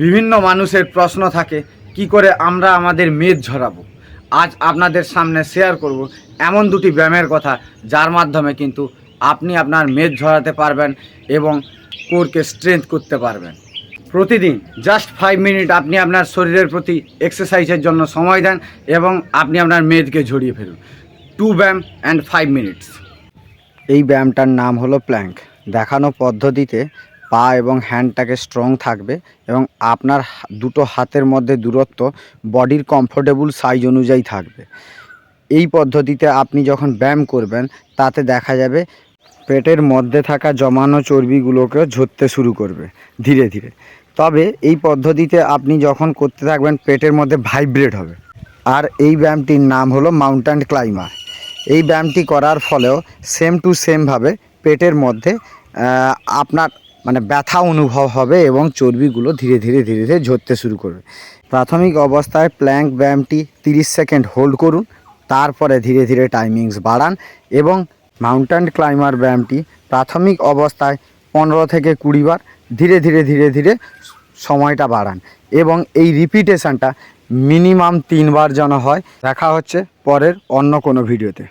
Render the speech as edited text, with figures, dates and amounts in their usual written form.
বিভিন্ন মানুষের প্রশ্ন থাকে কি করে আমরা আমাদের মেদ ঝরাবো। আজ আপনাদের সামনে শেয়ার করব এমন দুটি ব্যায়ামের কথা যার মাধ্যমে কিন্তু আপনি আপনার মেদ ঝরাতে পারবেন এবং কোরকে স্ট্রেংথ করতে পারবেন। প্রতিদিন জাস্ট 5 মিনিট আপনি আপনার শরীরের প্রতি এক্সারসাইজের জন্য সময় দেন এবং আপনি আপনার মেদকে ঝরিয়ে ফেলুন। 2 ব্যায়াম অ্যান্ড 5 মিনিটস। এই ব্যায়ামটার নাম হলো প্ল্যাঙ্ক। দেখানো পদ্ধতিতে পা এবং হ্যান্ডটাকে স্ট্রং থাকবে এবং আপনার দুটো হাতের মধ্যে দূরত্ব বডির কমফোর্টেবল সাইজ অনুযায়ী থাকবে। এই পদ্ধতিতে আপনি যখন ব্যায়াম করবেন তাতে দেখা যাবে পেটের মধ্যে থাকা জমানো চর্বিগুলোকে ঝরতে শুরু করবে ধীরে ধীরে। তবে এই পদ্ধতিতে আপনি যখন করতে থাকবেন পেটের মধ্যে ভাইব্রেট হবে। আর এই ব্যায়ামটির নাম হলো মাউন্টেন ক্লাইম্বার। এই ব্যায়ামটি করার ফলেও সেম টু সেমভাবে পেটের মধ্যে আপনার ব্যথা অনুভব হবে এবং চর্বিগুলো ধীরে ধীরে ধীরে ধীরে ঝরতে শুরু করবে। প্রাথমিক অবস্থায় প্ল্যাঙ্ক ব্যায়ামটি 30 সেকেন্ড হোল্ড করুন, তারপরে ধীরে ধীরে টাইমিংস বাড়ান এবং মাউন্টেন ক্লাইম্বার ব্যায়ামটি প্রাথমিক অবস্থায় 15 থেকে 20 বার ধীরে ধীরে ধীরে ধীরে সময়টা বাড়ান এবং এই রিপিটেশনটা মিনিমাম 3 বার যেন হয়। দেখা হচ্ছে পরের অন্য কোনো ভিডিওতে।